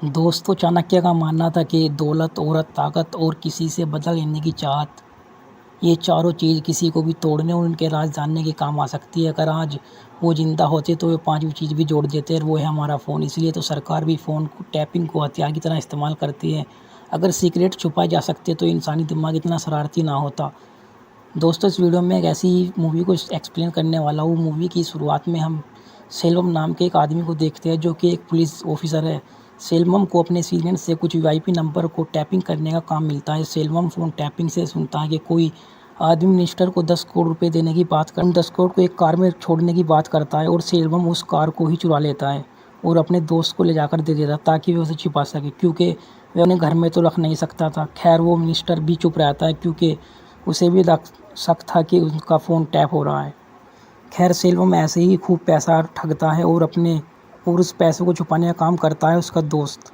दोस्तों, चाणक्य का मानना था कि दौलत, औरत, ताकत और किसी से बदला लेने की चाहत, ये चारों चीज़ किसी को भी तोड़ने और उनके राज जानने के काम आ सकती है। अगर आज वो ज़िंदा होते तो वे पाँचवीं चीज़ भी जोड़ देते और वो है हमारा फ़ोन। इसलिए तो सरकार भी फ़ोन को टैपिंग को हथियार की तरह इस्तेमाल करती है। अगर सीक्रेट छुपाए जा सकते तो इंसानी दिमाग इतना शरारती ना होता। दोस्तों, इस वीडियो में एक ऐसी मूवी को एक्सप्लेन करने वाला हूँ। मूवी की शुरुआत में हम सेल्वम नाम के एक आदमी को देखते हैं जो कि एक पुलिस ऑफिसर है। सेल्वम को अपने सीनियर से कुछ वीआईपी नंबर को टैपिंग करने का काम मिलता है। सेल्वम फ़ोन टैपिंग से सुनता है कि कोई आदमी मिनिस्टर को 10 करोड़ रुपए देने की बात कर 10 करोड़ को एक कार में छोड़ने की बात करता है और सेल्वम उस कार को ही चुरा लेता है और अपने दोस्त को ले जाकर दे देता ताकि वह उसे छिपा सके, क्योंकि वह उन्हें घर में तो रख नहीं सकता था। खैर, वो मिनिस्टर भी चुप रहता है क्योंकि उसे भी शक था कि उनका फ़ोन टैप हो रहा है। खैर, सेल्वम ऐसे ही खूब पैसा ठगता है और उस पैसे को छुपाने का काम करता है उसका दोस्त।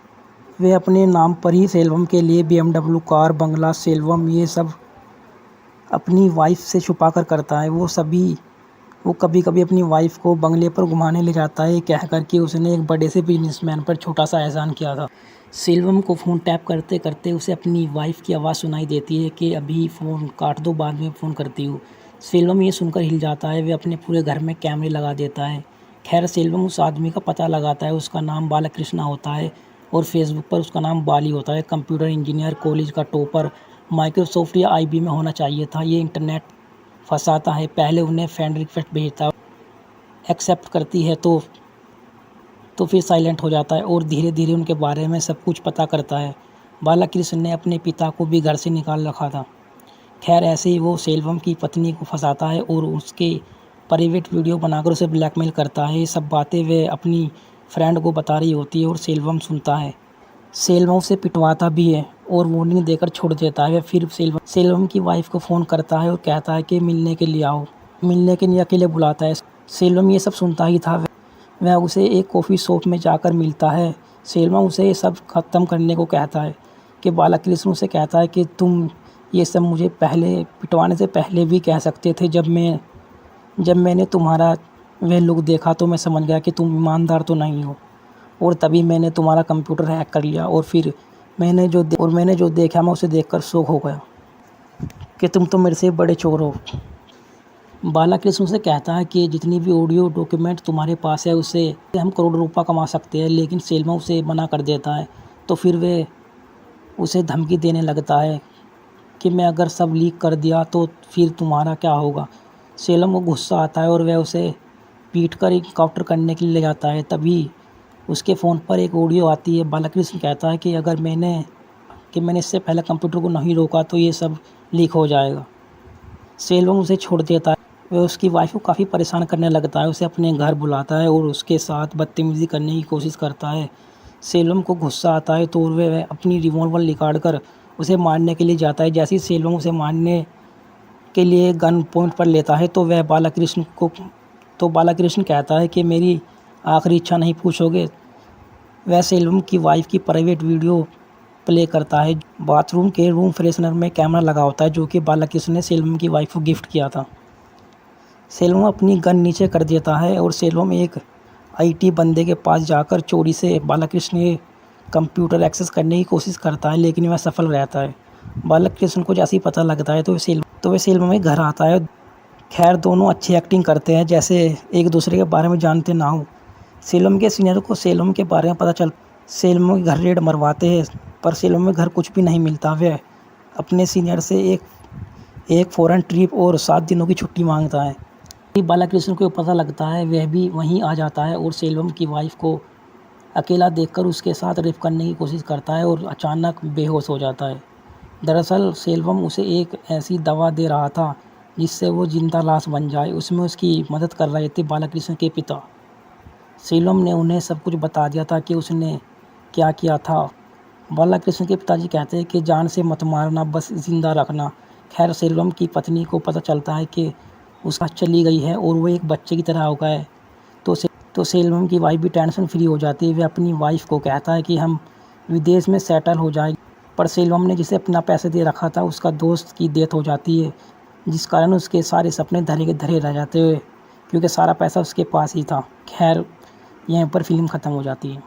वे अपने नाम पर ही सेल्वम के लिए बीएमडब्ल्यू कार, बंगला, सेल्वम ये सब अपनी वाइफ से छुपा कर करता है। वो कभी-कभी अपनी वाइफ को बंगले पर घुमाने ले जाता है, कह कर कि उसने एक बड़े से बिजनेसमैन पर छोटा सा एहसान किया था। सेल्वम को फ़ोन टैप करते-करते उसे अपनी वाइफ की आवाज़ सुनाई देती है कि अभी फ़ोन काट दो, बाद में फ़ोन करती हूँ। सेल्वम ये सुनकर हिल जाता है। वह अपने पूरे घर में कैमरे लगा देता है। खैर, सेल्वम उस आदमी का पता लगाता है। उसका नाम बालाकृष्णा होता है और फेसबुक पर उसका नाम बाली होता है। कंप्यूटर इंजीनियर, कॉलेज का टॉपर, माइक्रोसॉफ्ट या आईबी में होना चाहिए था। ये इंटरनेट फंसाता है। पहले उन्हें फ्रेंड रिक्वेस्ट भेजता है, एक्सेप्ट करती है तो फिर साइलेंट हो जाता है और धीरे-धीरे उनके बारे में सब कुछ पता करता है। बालाकृष्ण ने अपने पिता को भी घर से निकाल रखा था। खैर, ऐसे ही वो सेल्वम की पत्नी को फंसाता है और उसके प्राइवेट वीडियो बनाकर उसे ब्लैकमेल करता है। ये सब बातें वे अपनी फ्रेंड को बता रही होती है और सेल्वम सुनता है। सेल्वम उसे पिटवाता भी है और वार्निंग देकर छोड़ देता है। फिर सेल्वम की वाइफ को फ़ोन करता है और कहता है कि मिलने के लिए आओ। मिलने के लिए अकेले बुलाता है। सेल्वम ये सब सुनता ही था। वह उसे एक कॉफ़ी शॉप में जाकर मिलता है। सेल्वम उसे ये सब ख़त्म करने को कहता है कि बालाकृष्ण उसे कहता है कि तुम ये सब मुझे पहले पिटवाने से पहले भी कह सकते थे। जब मैंने तुम्हारा वह लुक देखा तो मैं समझ गया कि तुम ईमानदार तो नहीं हो और तभी मैंने तुम्हारा कंप्यूटर हैक कर लिया और फिर मैंने जो देखा मैं उसे देखकर शॉक हो गया कि तुम तो मेरे से बड़े चोर हो। बालाकृष्ण से कहता है कि जितनी भी ऑडियो डॉक्यूमेंट तुम्हारे पास है उससे हम करोड़ों रुपये कमा सकते हैं, लेकिन सेल्वम उसे मना कर देता है। तो फिर वे उसे धमकी देने लगता है कि मैं अगर सब लीक कर दिया तो फिर तुम्हारा क्या होगा। सेल्वम को गुस्सा आता है और वह उसे पीट कर इनकाउंटर करने के लिए ले जाता है। तभी उसके फ़ोन पर एक ऑडियो आती है। बालाकृष्ण कहता है कि अगर मैंने इससे पहले कंप्यूटर को नहीं रोका तो ये सब लीक हो जाएगा। सेल्वम उसे छोड़ देता है। वह उसकी वाइफ को काफ़ी परेशान करने लगता है, उसे अपने घर बुलाता है और उसके साथ बदतमीज़ी करने की कोशिश करता है। सेल्वम को गुस्सा आता है तो वह अपनी रिवॉल्वर निकाल कर उसे मारने के लिए जाता है। जैसे ही सेल्वम उसे मारने के लिए गन पॉइंट पर लेता है तो बालाकृष्ण कहता है कि मेरी आखिरी इच्छा नहीं पूछोगे। वह सेल्वम की वाइफ की प्राइवेट वीडियो प्ले करता है। बाथरूम के रूम फ्रेशनर में कैमरा लगा होता है जो कि बालाकृष्ण ने सेल्वम की वाइफ को गिफ्ट किया था। सेल्वम अपनी गन नीचे कर देता है और सेल्वम एक आईटी बंदे के पास जाकर चोरी से बालाकृष्ण के कंप्यूटर एक्सेस करने की कोशिश करता है, लेकिन वह सफल रहता है। बालाकृष्ण को जैसे ही पता लगता है तो वह सेल्वम के घर आता है। खैर, दोनों अच्छी एक्टिंग करते हैं जैसे एक दूसरे के बारे में जानते ना हो। सेल्वम के सीनियर को सेल्वम के बारे में पता चल सेल्वम के घर रेड मरवाते हैं, पर सेल्वम के घर कुछ भी नहीं मिलता। वह अपने सीनियर से एक फ़ॉरेन ट्रिप और 7 दिनों की छुट्टी मांगता है। बालाकृष्ण को पता लगता है, वह भी वहीं आ जाता है और सेल्वम की वाइफ को अकेला देखकर उसके साथ रेप करने की कोशिश करता है और अचानक बेहोश हो जाता है। दरअसल सेल्वम उसे एक ऐसी दवा दे रहा था जिससे वो जिंदा लाश बन जाए। उसमें उसकी मदद कर रहे थे बालाकृष्ण के पिता। सेल्वम ने उन्हें सब कुछ बता दिया था कि उसने क्या किया था। बालाकृष्ण के पिताजी कहते हैं कि जान से मत मारना, बस जिंदा रखना। खैर, सेल्वम की पत्नी को पता चलता है कि उसका चली गई है और वो एक बच्चे की तरह हो गया है। तो सेल्वम की वाइफ भी टेंशन फ्री हो जाती है। वह अपनी वाइफ को कहता है कि हम विदेश में सेटल हो जाएंगे, पर सेल्वम ने जिसे अपना पैसे दे रखा था उसका दोस्त की डेथ हो जाती है, जिस कारण उसके सारे सपने धरे के धरे रह जाते हुए, क्योंकि सारा पैसा उसके पास ही था। खैर, यहीं पर फिल्म ख़त्म हो जाती है।